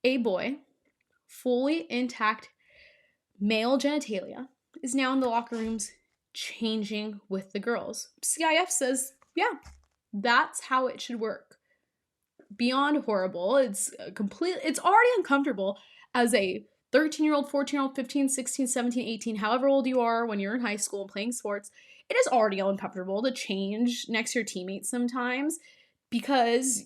a boy, fully intact male genitalia, is now in the locker rooms changing with the girls. CIF says, yeah, that's how it should work. Beyond horrible. It's already uncomfortable as a 13-year-old, 14-year-old, 15, 16, 17, 18, however old you are when you're in high school and playing sports. It is already uncomfortable to change next to your teammates sometimes because,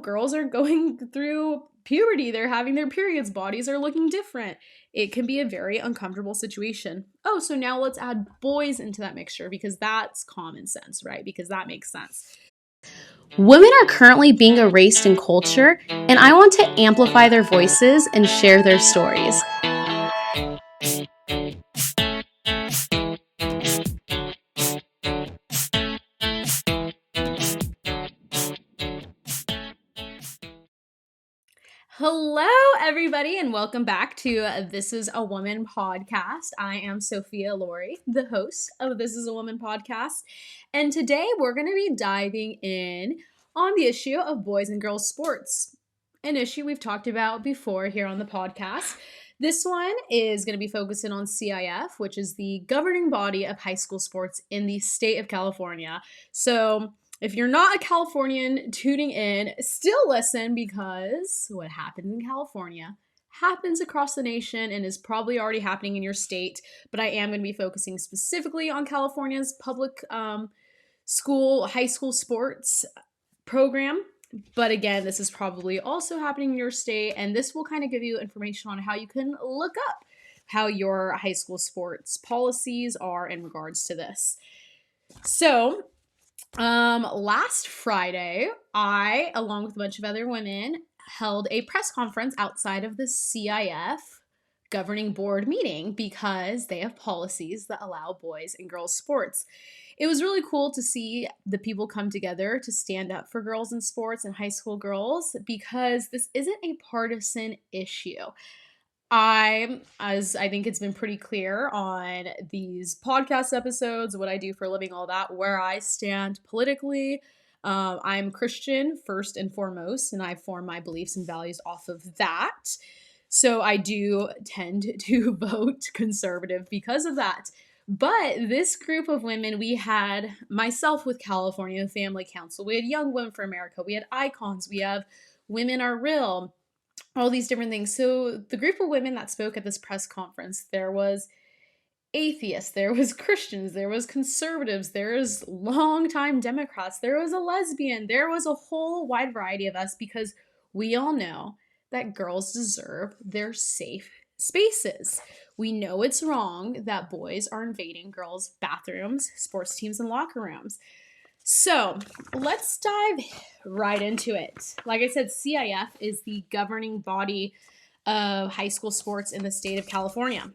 girls are going through puberty. They're having their periods. Bodies are looking different. It can be a very uncomfortable situation. Oh, so now let's add boys into that mixture because that's common sense, right? Because that makes sense. Women are currently being erased in culture, and I want to amplify their voices and share their stories. Hello, everybody, and welcome back to This Is a Woman podcast. I am Sophia, the host of This Is a Woman podcast, and today we're going to be diving in on the issue of boys and girls sports, an issue we've talked about before here on the podcast. This one is going to be focusing on CIF, which is the governing body of high school sports in the state of California. So if you're not a Californian tuning in, still listen because what happens in California happens across the nation and is probably already happening in your state. But I am going to be focusing specifically on California's public high school sports program. But again, this is probably also happening in your state, and this will kind of give you information on how you can look up how your high school sports policies are in regards to this. So, last Friday, I, along with a bunch of other women, held a press conference outside of the CIF governing board meeting because they have policies that allow boys and girls sports. It was really cool to see the people come together to stand up for girls in sports and high school girls because this isn't a partisan issue. As I think it's been pretty clear on these podcast episodes, what I do for a living, all that, where I stand politically. I'm Christian first and foremost, and I form my beliefs and values off of that. So I do tend to vote conservative because of that. But this group of women, we had myself with California Family Council, we had Young Women for America, we had Icons, we have Women Are Real, all these different things. So the group of women that spoke at this press conference, there was atheists, there was Christians, there was conservatives, there was longtime Democrats, there was a lesbian, there was a whole wide variety of us because we all know that girls deserve their safe spaces. We know it's wrong that boys are invading girls' bathrooms, sports teams, and locker rooms. So let's dive right into it. Like I said, CIF is the governing body of high school sports in the state of California.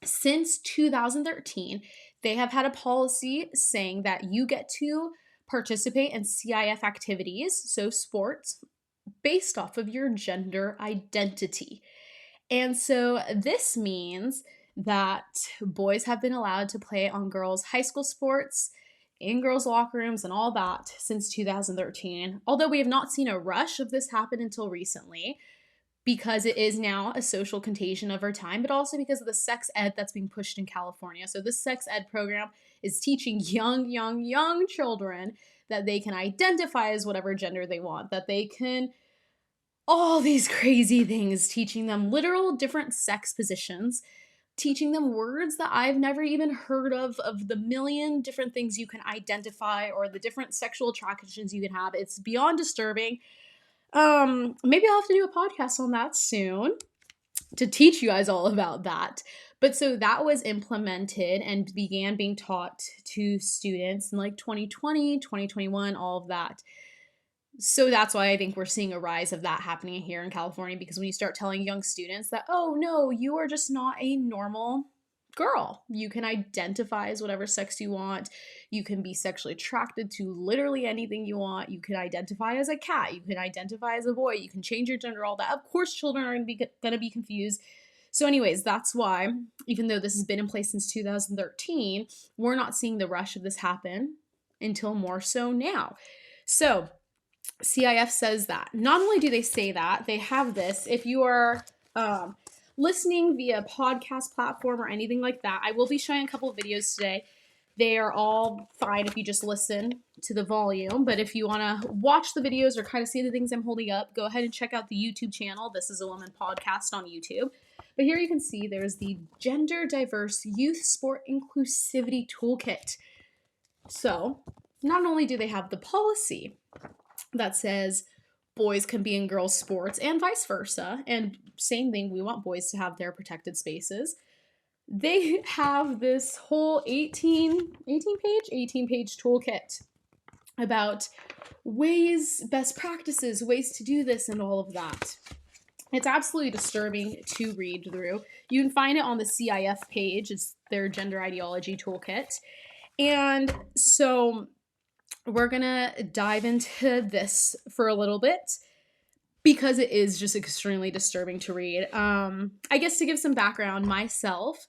Since 2013, they have had a policy saying that you get to participate in CIF activities, so sports, based off of your gender identity. And so this means that boys have been allowed to play on girls' high school sports, in girls' locker rooms, and all that since 2013. Although we have not seen a rush of this happen until recently, because it is now a social contagion of our time, but also because of the sex ed that's being pushed in California. So this sex ed program is teaching young children that they can identify as whatever gender they want, that they can all these crazy things, teaching them literal different sex positions, teaching them words that I've never even heard of the million different things you can identify or the different sexual attractions you can have. It's beyond disturbing. Maybe I'll have to do a podcast on that soon to teach you guys all about that. But so that was implemented and began being taught to students in like 2020, 2021, all of that. So that's why I think we're seeing a rise of that happening here in California, because when you start telling young students that, oh no, you are just not a normal girl. You can identify as whatever sex you want. You can be sexually attracted to literally anything you want. You can identify as a cat. You can identify as a boy. You can change your gender, all that. Of course, children are going to be confused. So anyways, that's why, even though this has been in place since 2013, we're not seeing the rush of this happen until more so now. So CIF says that. Not only do they say that, they have this. If you are listening via podcast platform or anything like that, I will be showing a couple of videos today. They are all fine if you just listen to the volume, but if you want to watch the videos or kind of see the things I'm holding up, go ahead and check out the YouTube channel. This is a Woman Podcast on YouTube. But here you can see there's the Gender Diverse Youth Sport Inclusivity Toolkit. So, not only do they have the policy that says boys can be in girls' sports and vice versa, and same thing, we want boys to have their protected spaces. They have this whole 18 page toolkit about ways, best practices, ways to do this, and all of that. It's absolutely disturbing to read through. You can find it on the CIF page. It's their gender ideology toolkit. And so we're gonna dive into this for a little bit because it is just extremely disturbing to read. I guess to give some background myself,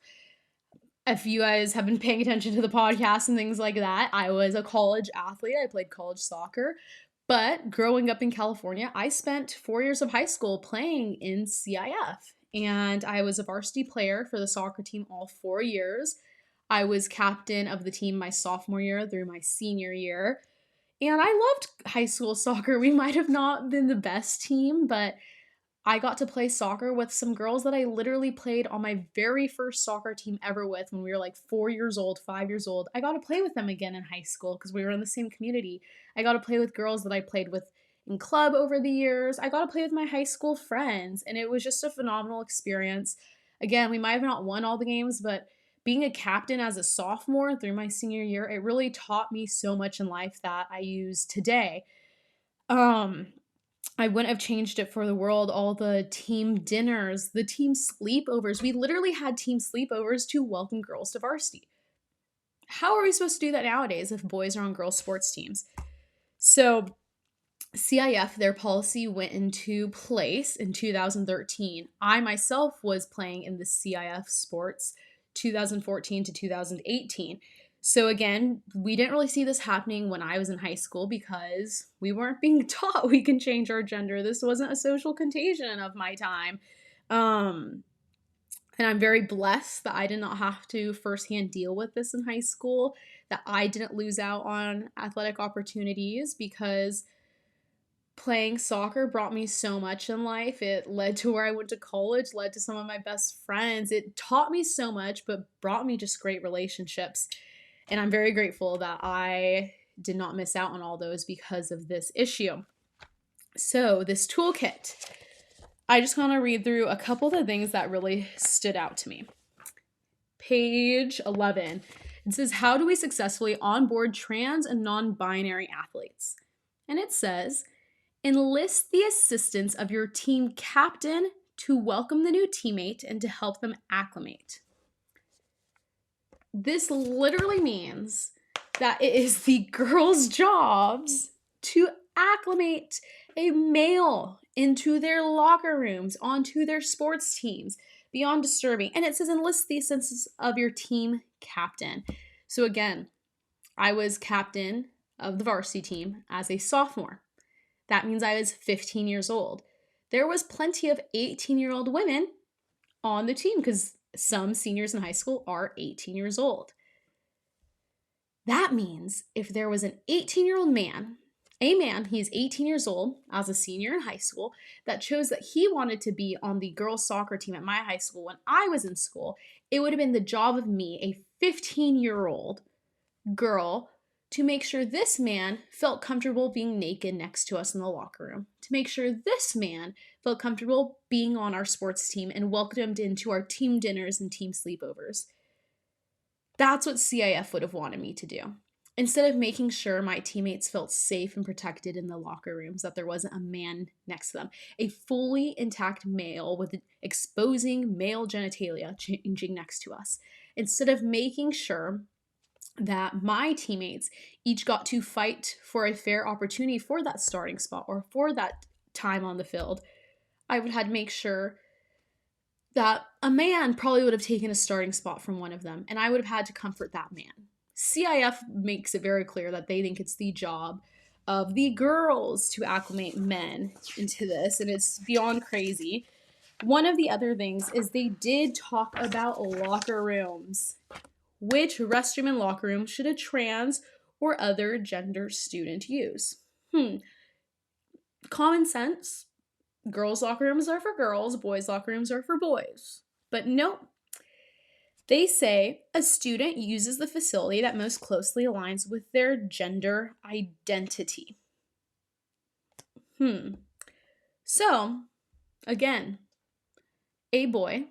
if you guys have been paying attention to the podcast and things like that, I was a college athlete. I played college soccer. But growing up in California, I spent 4 years of high school playing in CIF. And I was a varsity player for the soccer team all 4 years. I was captain of the team my sophomore year through my senior year. And I loved high school soccer. We might have not been the best team, but I got to play soccer with some girls that I literally played on my very first soccer team ever with when we were like 4 years old, 5 years old. I got to play with them again in high school because we were in the same community. I got to play with girls that I played with in club over the years. I got to play with my high school friends, and it was just a phenomenal experience. Again, we might have not won all the games, but being a captain as a sophomore through my senior year, it really taught me so much in life that I use today. I wouldn't have changed it for the world. All the team dinners, the team sleepovers. We literally had team sleepovers to welcome girls to varsity. How are we supposed to do that nowadays if boys are on girls' sports teams? So, CIF, their policy went into place in 2013. I myself was playing in the CIF sports 2014 to 2018. So again, we didn't really see this happening when I was in high school because we weren't being taught we can change our gender. This wasn't a social contagion of my time. And I'm very blessed that I did not have to firsthand deal with this in high school, that I didn't lose out on athletic opportunities because playing soccer brought me so much in life. It led to where I went to college, led to some of my best friends. It taught me so much, but brought me just great relationships. And I'm very grateful that I did not miss out on all those because of this issue. So, this toolkit, I just want to read through a couple of the things that really stood out to me. Page 11. It says, how do we successfully onboard trans and non-binary athletes? And it says, enlist the assistance of your team captain to welcome the new teammate and to help them acclimate. This literally means that it is the girls' jobs to acclimate a male into their locker rooms, onto their sports teams, beyond disturbing. And it says enlist the assistance of your team captain. So again, I was captain of the varsity team as a sophomore. That means I was 15 years old. There was plenty of 18-year-old women on the team because some seniors in high school are 18 years old. That means if there was an 18-year-old man, he's 18 years old as a senior in high school, that chose that he wanted to be on the girls' soccer team at my high school when I was in school, it would have been the job of me, a 15-year-old girl, to make sure this man felt comfortable being naked next to us in the locker room, to make sure this man felt comfortable being on our sports team and welcomed into our team dinners and team sleepovers. That's what CIF would have wanted me to do. Instead of making sure my teammates felt safe and protected in the locker rooms, that there wasn't a man next to them, a fully intact male with exposing male genitalia changing next to us. Instead of making sure that my teammates each got to fight for a fair opportunity for that starting spot or for that time on the field, I would have to make sure that a man probably would have taken a starting spot from one of them, and I would have had to comfort that man. CIF makes it very clear that they think it's the job of the girls to acclimate men into this, and it's beyond crazy. One of the other things is they did talk about locker rooms. Which restroom and locker room should a trans or other gender student use? Common sense. Girls' locker rooms are for girls, boys' locker rooms are for boys. But nope. They say a student uses the facility that most closely aligns with their gender identity. So, again, a boy,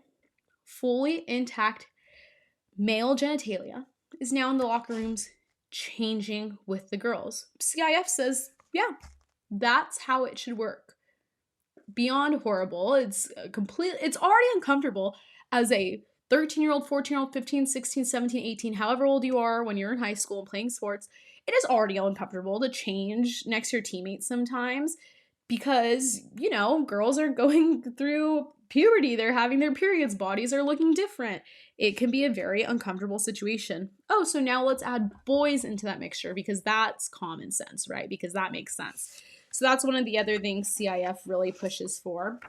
fully intact male genitalia, is now in the locker rooms changing with the girls. CIF says, yeah, that's how it should work. Beyond horrible. It's already uncomfortable as a 13-year-old, 14-year-old, 15, 16, 17, 18, however old you are when you're in high school and playing sports. It is already uncomfortable to change next to your teammates sometimes because, girls are going through puberty. They're having their periods. Bodies are looking different. It can be a very uncomfortable situation. Oh, so now let's add boys into that mixture because that's common sense, right? Because that makes sense. So that's one of the other things CIF really pushes for.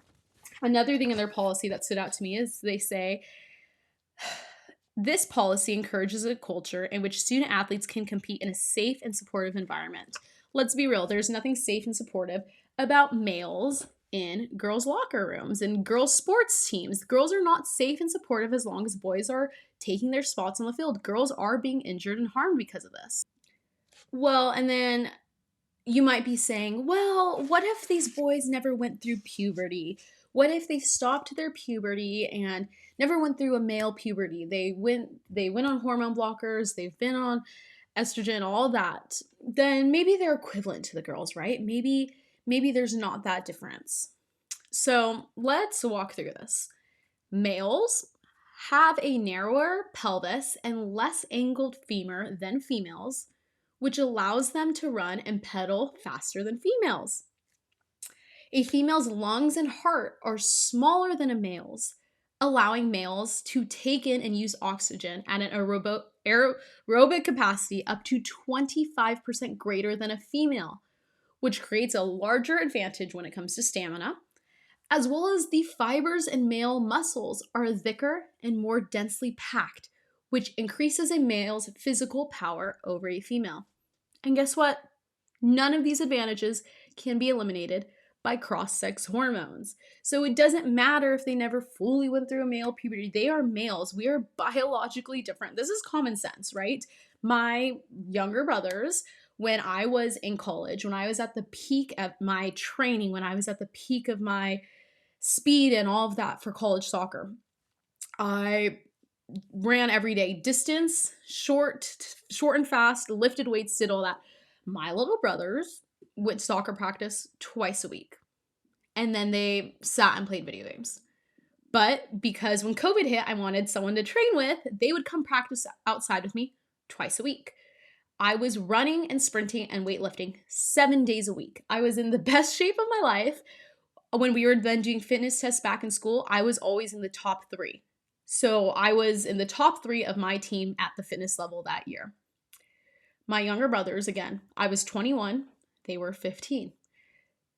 Another thing in their policy that stood out to me is they say, this policy encourages a culture in which student athletes can compete in a safe and supportive environment. Let's be real, there's nothing safe and supportive about males in girls' locker rooms and girls' sports teams. Girls are not safe and supportive as long as boys are taking their spots on the field. Girls are being injured and harmed because of this. Well, and then you might be saying, well, what if these boys never went through puberty? What if they stopped their puberty and never went through a male puberty? They went on hormone blockers, they've been on estrogen, all that. Then maybe they're equivalent to the girls, right? Maybe there's not that difference. So let's walk through this. Males have a narrower pelvis and less angled femur than females, which allows them to run and pedal faster than females. A female's lungs and heart are smaller than a male's, allowing males to take in and use oxygen at an aerobic capacity up to 25% greater than a female, which creates a larger advantage when it comes to stamina, as well as the fibers in male muscles are thicker and more densely packed, which increases a male's physical power over a female. And guess what? None of these advantages can be eliminated by cross-sex hormones. So it doesn't matter if they never fully went through a male puberty. They are males. We are biologically different. This is common sense, right? My younger brothers, when I was in college, when I was at the peak of my training, when I was at the peak of my speed and all of that for college soccer, I ran every day, distance, short and fast, lifted weights, did all that. My little brothers went to soccer practice twice a week. And then they sat and played video games. But because when COVID hit, I wanted someone to train with, they would come practice outside with me twice a week. I was running and sprinting and weightlifting 7 days a week. I was in the best shape of my life. When we were then doing fitness tests back in school, I was always in the top 3. So I was in the top 3 of my team at the fitness level that year. My younger brothers, again, I was 21, they were 15.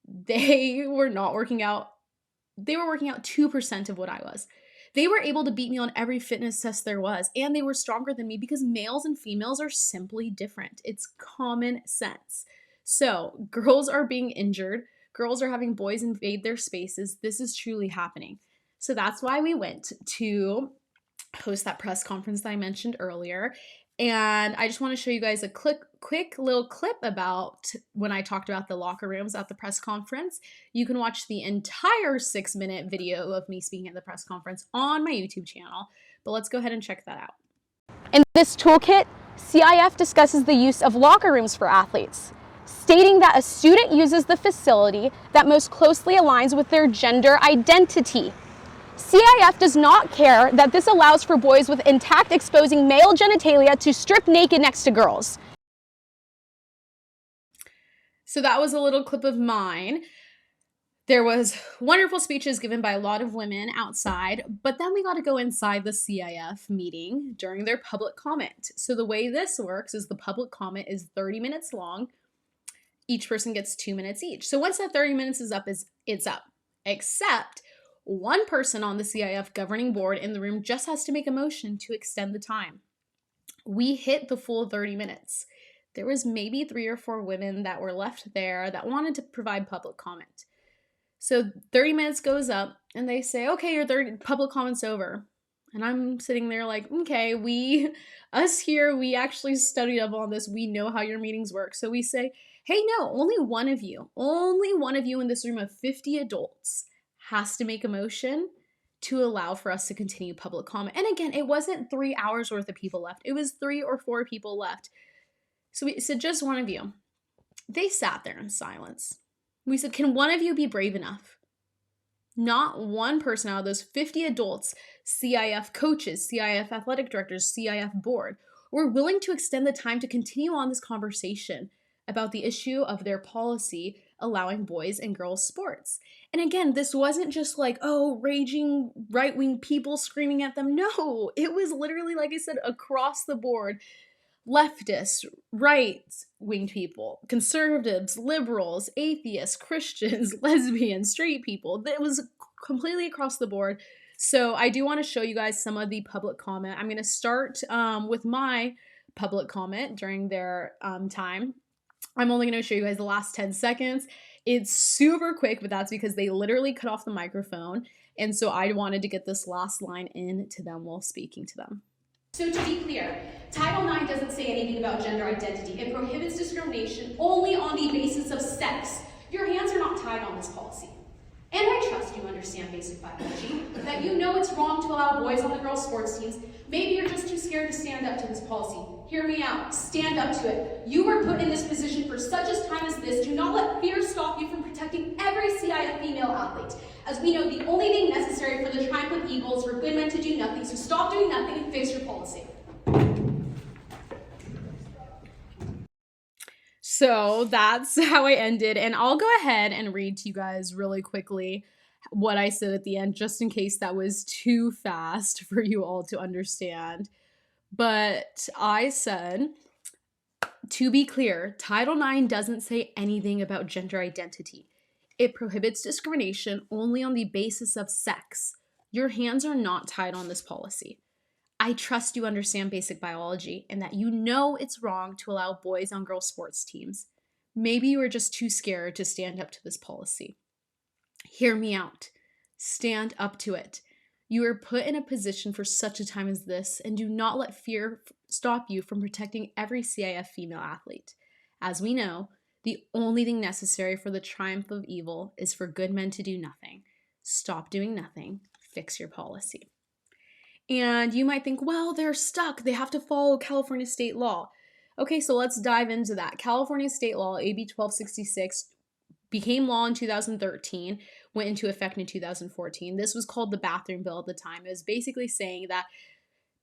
They were not working out. They were working out 2% of what I was. They were able to beat me on every fitness test there was, and they were stronger than me because males and females are simply different. It's common sense. So girls are being injured. Girls are having boys invade their spaces. This is truly happening. So that's why we went to host that press conference that I mentioned earlier. And I just want to show you guys a quick little clip about when I talked about the locker rooms at the press conference. You can watch the entire 6-minute video of me speaking at the press conference on my YouTube channel. But let's go ahead and check that out. In this toolkit, CIF discusses the use of locker rooms for athletes, stating that a student uses the facility that most closely aligns with their gender identity. CIF does not care that this allows for boys with intact exposing male genitalia to strip naked next to girls. So that was a little clip of mine. There was wonderful speeches given by a lot of women outside, but then we got to go inside the CIF meeting during their public comment. So the way this works is the public comment is 30 minutes long, each person gets 2 minutes each. So once that 30 minutes is up, it's up. Except one person on the CIF governing board in the room just has to make a motion to extend the time. We hit the full 30 minutes. There was maybe 3 or 4 women that were left there that wanted to provide public comment. So 30 minutes goes up and they say, okay, your public comment's over. And I'm sitting there like, okay, us here, we actually studied up on this. We know how your meetings work. So we say, hey, no, only one of you in this room of 50 adults has to make a motion to allow for us to continue public comment. And again, it wasn't 3 hours worth of people left. It was 3 or 4 people left. So we said, just one of you. They sat there in silence. We said, can one of you be brave enough? Not one person out of those 50 adults, CIF coaches, CIF athletic directors, CIF board, were willing to extend the time to continue on this conversation about the issue of their policy allowing boys and girls sports. And again, this wasn't just like, oh, raging right-wing people screaming at them. No, it was literally, like I said, across the board. Leftists, right-wing people, conservatives, liberals, atheists, Christians, lesbians, straight people. It was completely across the board. So I do want to show you guys some of the public comment. I'm going to start with my public comment during their time. I'm only going to show you guys the last 10 seconds. It's super quick, but that's because they literally cut off the microphone. And so I wanted to get this last line in to them while speaking to them. So to be clear, Title IX doesn't say anything about gender identity. It prohibits discrimination only on the basis of sex. Your hands are not tied on this policy. And I trust you understand basic biology, that you know it's wrong to allow boys on the girls' sports teams. Maybe you're just too scared to stand up to this policy. Hear me out. Stand up to it. You were put in this position for such a time as this. Do not let fear stop you from protecting every CIF female athlete. As we know, the only thing necessary for the triumph of evil is for good men to do nothing, so stop doing nothing and fix your policy. So that's how I ended, and I'll go ahead and read to you guys really quickly what I said at the end, just in case that was too fast for you all to understand. But I said, to be clear, Title IX doesn't say anything about gender identity. It prohibits discrimination only on the basis of sex. Your hands are not tied on this policy. I trust you understand basic biology and that you know it's wrong to allow boys on girls' sports teams. Maybe you are just too scared to stand up to this policy. Hear me out. Stand up to it. You are put in a position for such a time as this, and do not let fear stop you from protecting every CIF female athlete. As we know, the only thing necessary for the triumph of evil is for good men to do nothing. Stop doing nothing. Fix your policy. And you might think, well, they're stuck. They have to follow California state law. Okay, so let's dive into that. California state law, AB 1266, became law in 2013, went into effect in 2014. This was called the bathroom bill at the time. It was basically saying that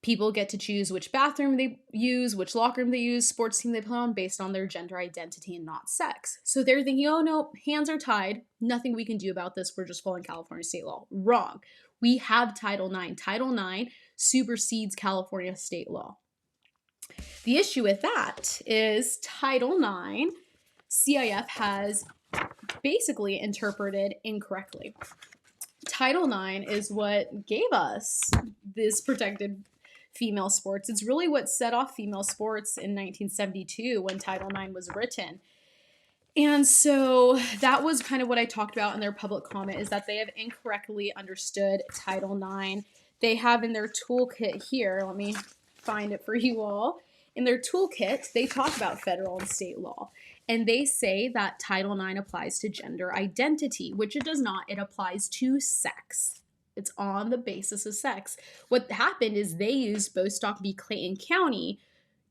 people get to choose which bathroom they use, which locker room they use, sports team they play on based on their gender identity and not sex. So they're thinking, oh no, hands are tied. Nothing we can do about this. We're just following California state law. Wrong. We have Title IX. Title IX supersedes California state law. The issue with that is Title IX, CIF has basically interpreted incorrectly. Title IX is what gave us this protected female sports. It's really what set off female sports in 1972 when Title IX was written. And so that was kind of what I talked about in their public comment, is that they have incorrectly understood Title IX. They have in their toolkit here, let me find it for you all. In their toolkit, they talk about federal and state law. And they say that Title IX applies to gender identity, which it does not. It applies to sex. It's on the basis of sex. What happened is they used Bostock v. Clayton County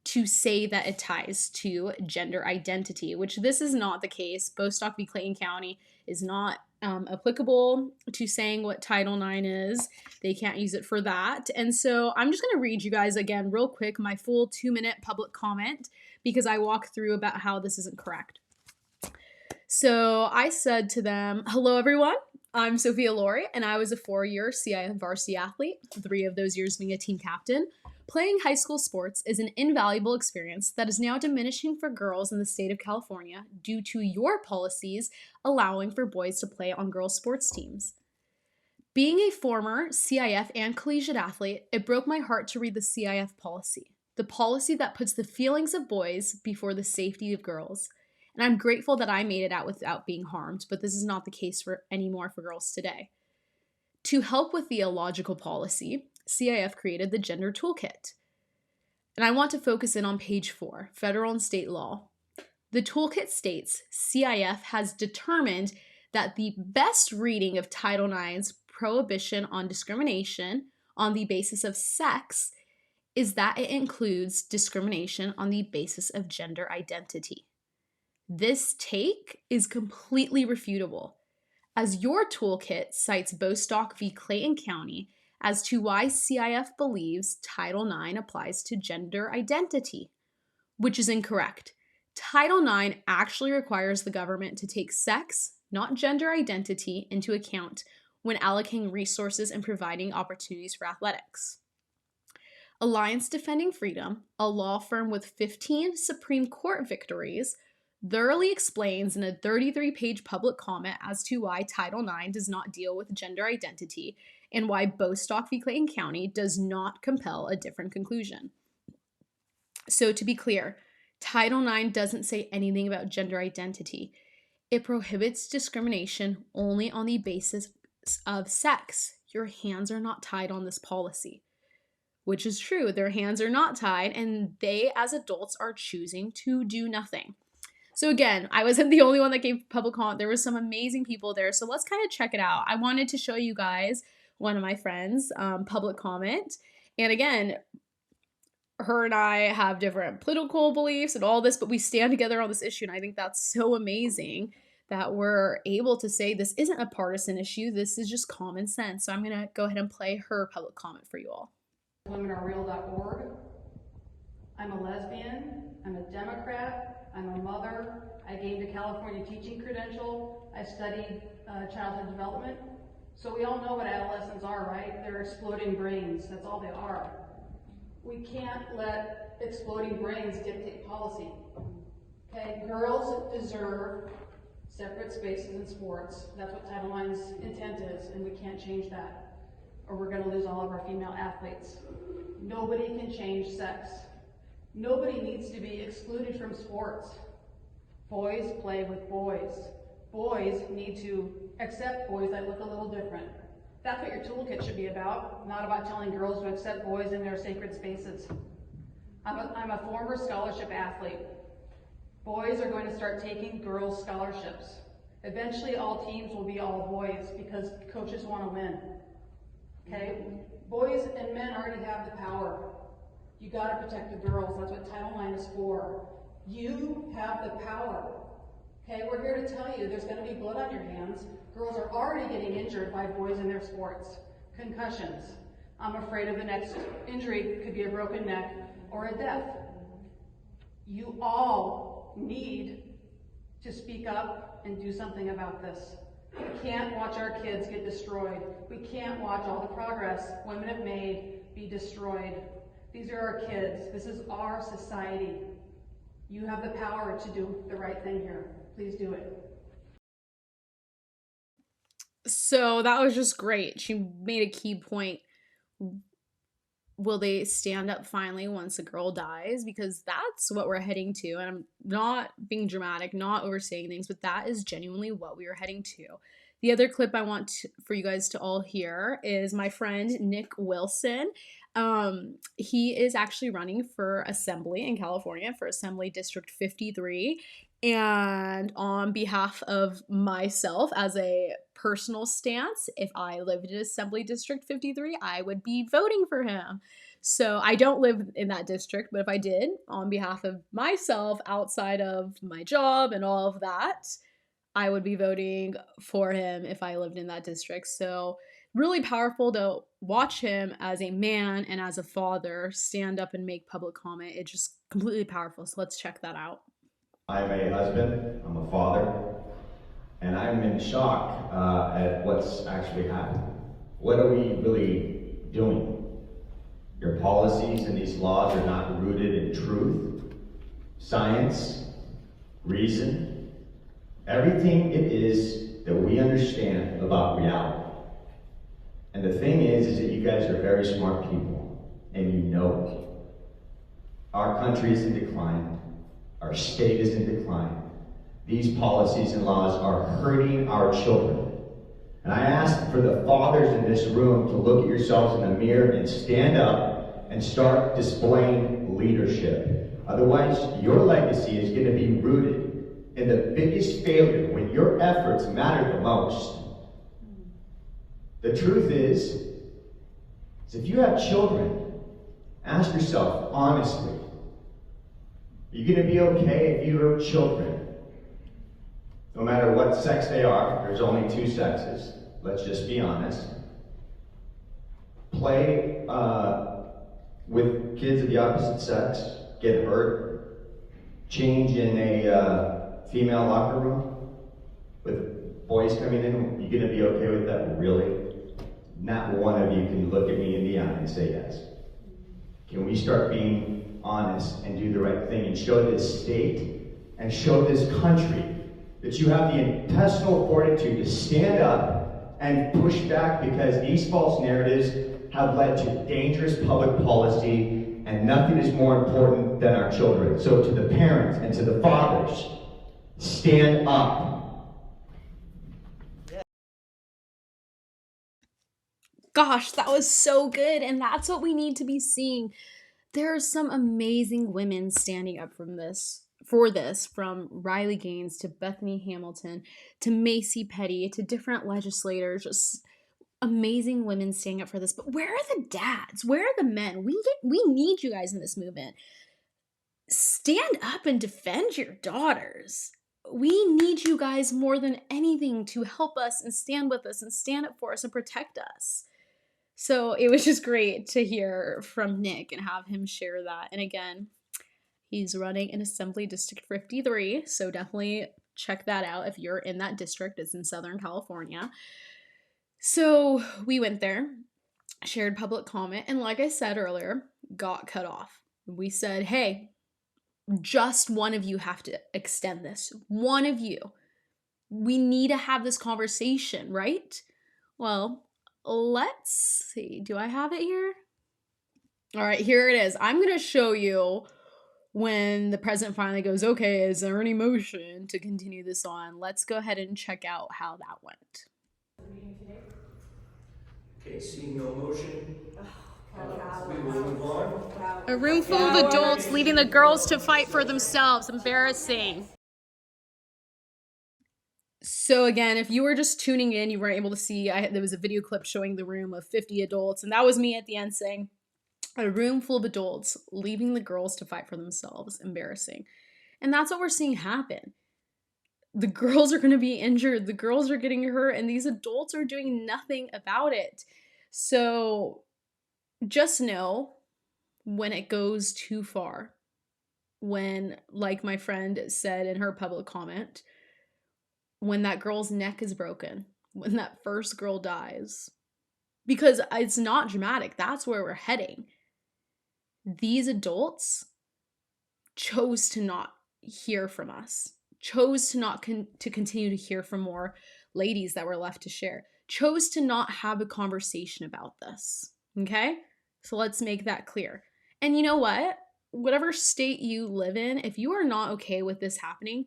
to say that it ties to gender identity, which this is not the case. Bostock v. Clayton County is not applicable to saying what Title IX is. They can't use it for that. And so I'm just going to read you guys again real quick my full 2-minute public comment, because I walk through about how this isn't correct. So I said to them, hello everyone, I'm Sophia, and I was a 4-year CIF varsity athlete, 3 of those years being a team captain. Playing high school sports is an invaluable experience that is now diminishing for girls in the state of California due to your policies allowing for boys to play on girls' sports teams. Being a former CIF and collegiate athlete, it broke my heart to read the CIF policy, the policy that puts the feelings of boys before the safety of girls. And I'm grateful that I made it out without being harmed, but this is not the case anymore for girls today. To help with the illogical policy, CIF created the Gender Toolkit. And I want to focus in on page 4, federal and state law. The toolkit states CIF has determined that the best reading of Title IX's prohibition on discrimination on the basis of sex is that it includes discrimination on the basis of gender identity. This take is completely refutable, as your toolkit cites Bostock v. Clayton County as to why CIF believes Title IX applies to gender identity, which is incorrect. Title IX actually requires the government to take sex, not gender identity, into account when allocating resources and providing opportunities for athletics. Alliance Defending Freedom, a law firm with 15 Supreme Court victories, thoroughly explains in a 33-page public comment as to why Title IX does not deal with gender identity and why Bostock v. Clayton County does not compel a different conclusion. So to be clear, Title IX doesn't say anything about gender identity. It prohibits discrimination only on the basis of sex. Your hands are not tied on this policy, which is true. Their hands are not tied, and they, as adults, are choosing to do nothing. So again, I wasn't the only one that gave public comment. There were some amazing people there. So let's kind of check it out. I wanted to show you guys one of my friends' public comment. And again, her and I have different political beliefs and all this, but we stand together on this issue. And I think that's so amazing that we're able to say this isn't a partisan issue. This is just common sense. So I'm going to go ahead and play her public comment for you all. WomenAreReal.org. I'm a lesbian. I'm a Democrat. I'm a mother. I gained a California teaching credential. I studied childhood development. So we all know what adolescents are, right? They're exploding brains. That's all they are. We can't let exploding brains dictate policy. Okay, girls deserve separate spaces in sports. That's what Title IX's intent is, and we can't change that, or we're going to lose all of our female athletes. Nobody can change sex. Nobody needs to be excluded from sports. Boys play with boys. Boys need to accept boys that look a little different. That's what your toolkit should be about, not about telling girls to accept boys in their sacred spaces. I'm a former scholarship athlete. Boys are going to start taking girls' scholarships. Eventually all teams will be all boys because coaches want to win. Okay? Boys and men already have the power. You got to protect the girls. That's what Title IX is for. You have the power. Okay, we're here to tell you there's going to be blood on your hands. Girls are already getting injured by boys in their sports. Concussions. I'm afraid of the next injury could be a broken neck or a death. You all need to speak up and do something about this. We can't watch our kids get destroyed. We can't watch all the progress women have made be destroyed. These are our kids. This is our society. You have the power to do the right thing here. Please do it. So that was just great. She made a key point. Will they stand up finally once a girl dies? Because that's what we're heading to. And I'm not being dramatic, not oversaying things, but that is genuinely what we are heading to. The other clip I want for you guys to all hear is my friend Nick Wilson. He is actually running for assembly in California for Assembly District 53. And on behalf of myself, as a personal stance, if I lived in Assembly District 53, I would be voting for him. So I don't live in that district, but if I did, on behalf of myself, outside of my job and all of that, I would be voting for him if I lived in that district. So really powerful to watch him as a man and as a father stand up and make public comment. It's just completely powerful. So let's check that out. I'm a husband, I'm a father, and I'm in shock at what's actually happening. What are we really doing? Your policies and these laws are not rooted in truth, science, reason, everything it is that we understand about reality. And the thing is that you guys are very smart people, and you know it. Our country is in decline. Our state is in decline. These policies and laws are hurting our children. And I ask for the fathers in this room to look at yourselves in the mirror and stand up and start displaying leadership. Otherwise, your legacy is going to be rooted in the biggest failure when your efforts matter the most. The truth is if you have children, ask yourself honestly, are you going to be okay if you have children? No matter what sex they are, there's only two sexes. Let's just be honest. Play with kids of the opposite sex, get hurt, change in a female locker room with boys coming in. You gonna be okay with that? Really? Not one of you can look at me in the eye and say yes. Can we start being honest and do the right thing and show this state and show this country that you have the intestinal fortitude to stand up and push back, because these false narratives have led to dangerous public policy, and nothing is more important than our children. So to the parents and to the fathers, stand up. Gosh, that was so good, and that's what we need to be seeing. There are some amazing women standing up for this, from Riley Gaines to Bethany Hamilton to Macy Petty to different legislators, just amazing women standing up for this. But where are the dads? Where are the men? We need you guys in this movement. Stand up and defend your daughters. We need you guys more than anything to help us and stand with us and stand up for us and protect us. So it was just great to hear from Nick and have him share that. And again, he's running in Assembly District 53, so definitely check that out if you're in that district. It's in Southern California. So we went there, shared public comment, and like I said earlier, got cut off. We said, hey, just one of you have to extend this. One of you. We need to have this conversation, right? Well, let's see. Do I have it here? All right, here it is. I'm going to show you when the president finally goes, okay, is there any motion to continue this on? Let's go ahead and check out how that went. Okay, seeing no motion, we will move on. A room full of adults leaving the girls to fight for themselves. Embarrassing. So again, if you were just tuning in, you weren't able to see, there was a video clip showing the room of 50 adults, and that was me at the end saying, a room full of adults leaving the girls to fight for themselves. Embarrassing. And that's what we're seeing happen. The girls are going to be injured. The girls are getting hurt, and these adults are doing nothing about it. So just know when it goes too far, when, like my friend said in her public comment, when that girl's neck is broken, when that first girl dies, because it's not dramatic, that's where we're heading. These adults chose to not hear from us, chose to not to continue to hear from more ladies that were left to share, chose to not have a conversation about this, okay? So let's make that clear. And you know what? Whatever state you live in, if you are not okay with this happening,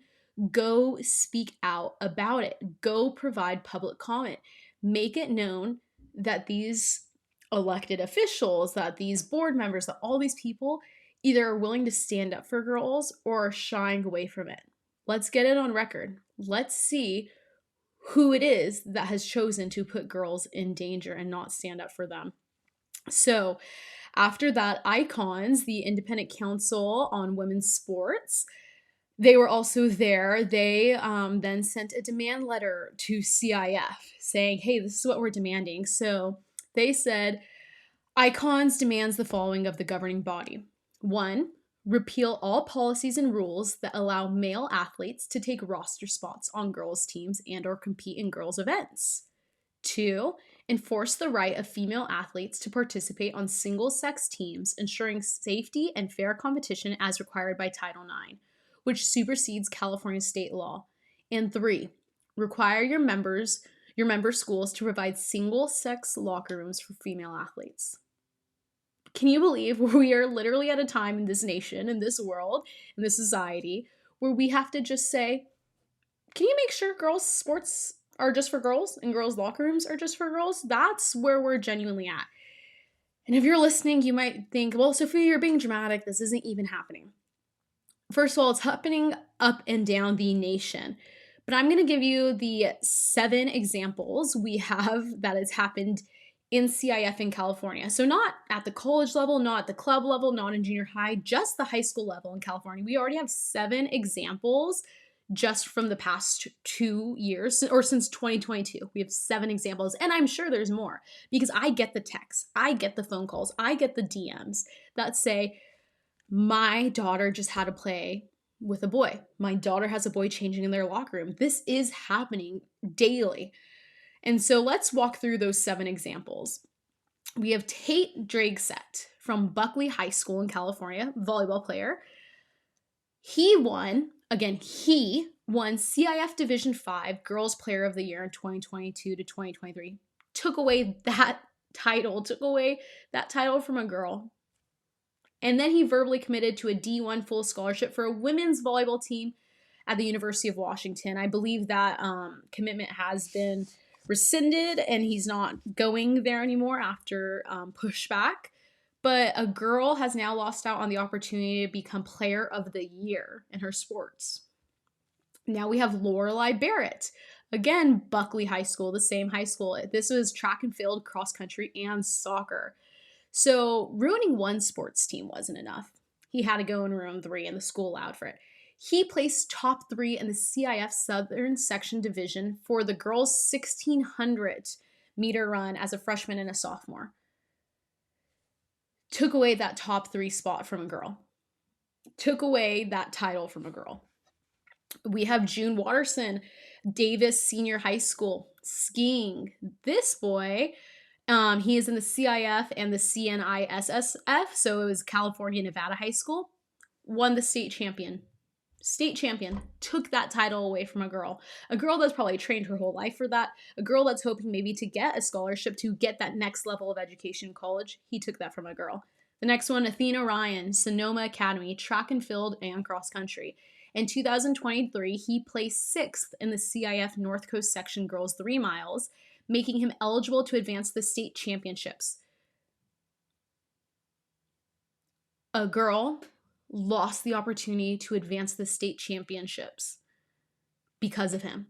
go speak out about it. Go provide public comment. Make it known that these elected officials, that these board members, that all these people either are willing to stand up for girls or are shying away from it. Let's get it on record. Let's see who it is that has chosen to put girls in danger and not stand up for them. So after that, Icons, the Independent Council on Women's Sports, they were also there. They then sent a demand letter to CIF saying, hey, this is what we're demanding. So they said, Icons demands the following of the governing body. 1, repeal all policies and rules that allow male athletes to take roster spots on girls' teams and or compete in girls' events. 2, Enforce the right of female athletes to participate on single-sex teams, ensuring safety and fair competition as required by Title IX, which supersedes California state law. And 3, require your member schools to provide single-sex locker rooms for female athletes. Can you believe we are literally at a time in this nation, in this world, in this society, where we have to just say, can you make sure girls' sports are just for girls and girls' locker rooms are just for girls? That's where we're genuinely at. And if you're listening, you might think, well, Sophia, you're being dramatic. This isn't even happening. First of all, it's happening up and down the nation. But I'm going to give you the 7 examples we have that has happened in CIF in California. So not at the college level, not at the club level, not in junior high, just the high school level in California. We already have 7 examples just from the past 2 years, or since 2022. We have 7 examples, and I'm sure there's more because I get the texts, I get the phone calls, I get the DMs that say, my daughter just had to play with a boy. My daughter has a boy changing in their locker room. This is happening daily. And so let's walk through those 7 examples. We have Tate Dragset from Buckley High School in California, volleyball player. He won CIF Division 5 Girls Player of the Year in 2022 to 2023. Took away that title from a girl. And then he verbally committed to a D1 full scholarship for a women's volleyball team at the University of Washington. I believe that commitment has been rescinded and he's not going there anymore after pushback. But a girl has now lost out on the opportunity to become Player of the Year in her sports. Now we have Lorelai Barrett. Again, Buckley High School, the same high school. This was track and field, cross country, and soccer. So ruining one sports team wasn't enough. He had to go and ruin 3, and the school allowed for it. He placed top 3 in the CIF Southern Section Division for the girls' 1,600 meter run as a freshman and a sophomore. Took away that top 3 spot from a girl. Took away that title from a girl. We have June Watterson, Davis Senior High School, skiing. This boy, he is in the CIF and the CNISSF, so it was California Nevada High School, won the state champion, took that title away from a girl that's probably trained her whole life for that, a girl that's hoping maybe to get a scholarship to get that next level of education in college. He took that from a girl. The next one, Athena Ryan, Sonoma Academy, track and field and cross country. In 2023, he placed 6th in the CIF North Coast Section Girls 3 miles, making him eligible to advance the state championships. A girl lost the opportunity to advance the state championships because of him.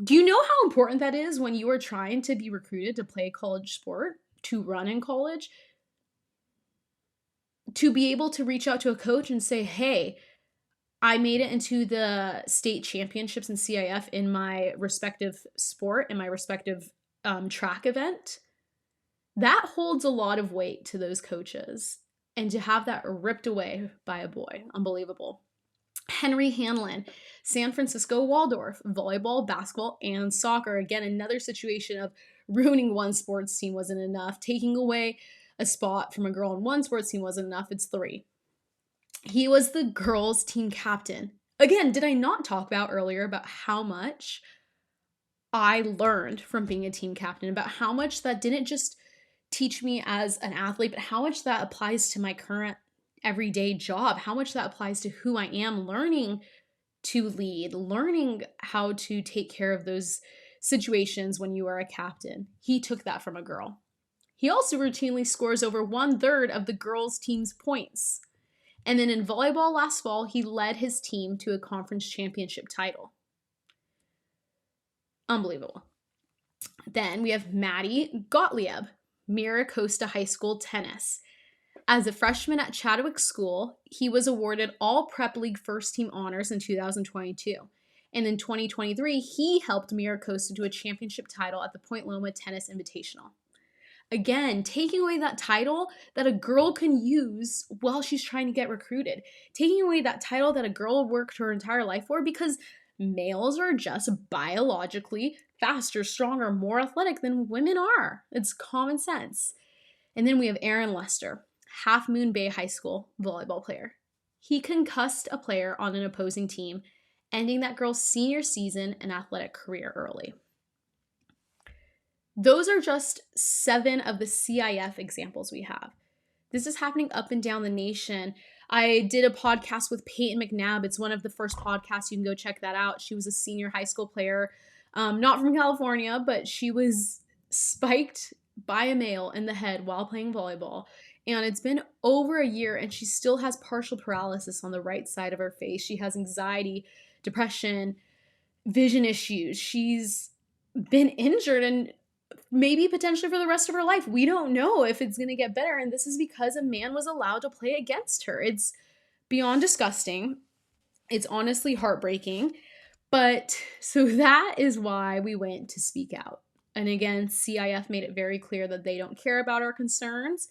Do you know how important that is when you are trying to be recruited to play a college sport, to run in college? To be able to reach out to a coach and say, hey, I made it into the state championships in CIF in my respective sport, in my respective track event. That holds a lot of weight to those coaches. And to have that ripped away by a boy, unbelievable. Henry Hanlon, San Francisco Waldorf, volleyball, basketball, and soccer. Again, another situation of ruining one sports team wasn't enough. Taking away a spot from a girl in one sports team wasn't enough. It's 3. He was the girls' team captain. Again, did I not talk about earlier about how much I learned from being a team captain, about how much that didn't just teach me as an athlete, but how much that applies to my current everyday job, how much that applies to who I am, learning to lead, learning how to take care of those situations when you are a captain. He took that from a girl. He also routinely scores over 1/3 of the girls' team's points. And then in volleyball last fall, he led his team to a conference championship title. Unbelievable. Then we have Maddie Gottlieb, Mira Costa High School tennis. As a freshman at Chadwick School, he was awarded all Prep League first team honors in 2022. And in 2023, he helped Mira Costa to a championship title at the Point Loma Tennis Invitational. Again, taking away that title that a girl can use while she's trying to get recruited. Taking away that title that a girl worked her entire life for, because Males are just biologically faster, stronger, more athletic than women are. It's common sense. And then we have Aaron Lester, Half Moon Bay High School volleyball player. He concussed a player on an opposing team, ending that girl's senior season and athletic career early. Those are just 7 of the CIF examples we have. This is happening up and down the nation. I did a podcast with Peyton McNabb. It's one of the first podcasts. You can go check that out. She was a senior high school player, not from California, but she was spiked by a male in the head while playing volleyball. And it's been over a year, and she still has partial paralysis on the right side of her face. She has anxiety, depression, vision issues. She's been injured and maybe potentially for the rest of her life. We don't know if it's going to get better. And this is because a man was allowed to play against her. It's beyond disgusting. It's honestly heartbreaking. But so that is why we went to speak out. And again, CIF made it very clear that they don't care about our concerns,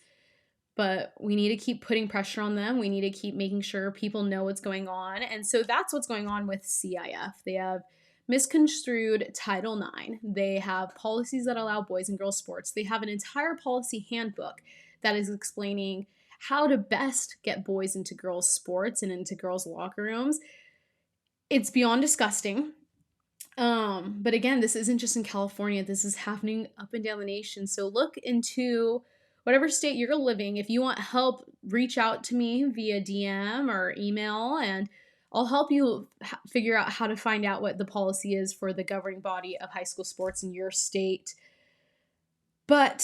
but we need to keep putting pressure on them. We need to keep making sure people know what's going on. And so that's what's going on with CIF. They have misconstrued Title IX. They have policies that allow boys and girls sports. They have an entire policy handbook that is explaining how to best get boys into girls sports and into girls locker rooms. It's beyond disgusting. But again, this isn't just in California. This is happening up and down the nation. So look into whatever state you're living. If you want help, reach out to me via DM or email, and I'll help you figure out how to find out what the policy is for the governing body of high school sports in your state. But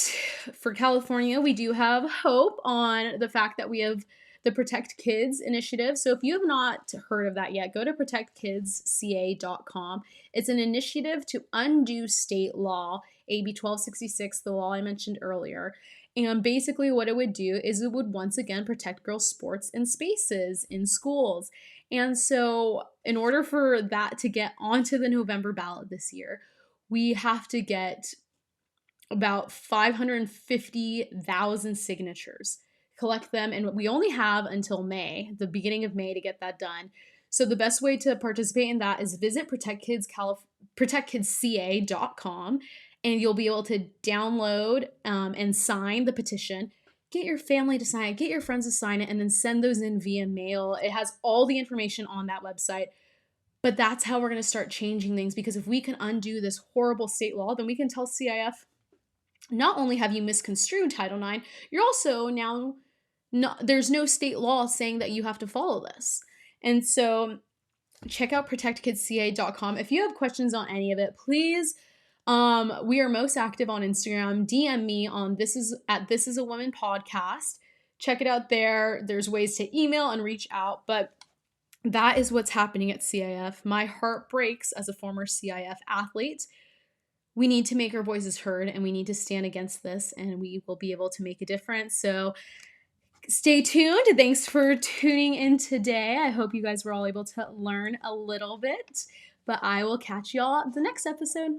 for California, we do have hope on the fact that we have the Protect Kids initiative. So if you have not heard of that yet, go to protectkidsca.com. It's an initiative to undo state law, AB 1266, the law I mentioned earlier. And basically what it would do is it would once again protect girls' sports and spaces in schools. And so in order for that to get onto the November ballot this year, we have to get about 550,000 signatures. Collect them, and we only have until May, the beginning of May, to get that done. So the best way to participate in that is visit protectkidsca.com, and you'll be able to download and sign the petition. Get your family to sign it, get your friends to sign it, and then send those in via mail. It has all the information on that website. But that's how we're going to start changing things, because if we can undo this horrible state law, then we can tell CIF, not only have you misconstrued Title IX, you're also now there's no state law saying that you have to follow this. And so check out protectkidsca.com. If you have questions on any of it, please, we are most active on Instagram. DM me on This Is a Woman podcast. Check it out there. There's ways to email and reach out, but that is what's happening at CIF. My heart breaks as a former CIF athlete. We need to make our voices heard, and we need to stand against this, and we will be able to make a difference. So stay tuned. Thanks for tuning in today. I hope you guys were all able to learn a little bit, but I will catch y'all at the next episode.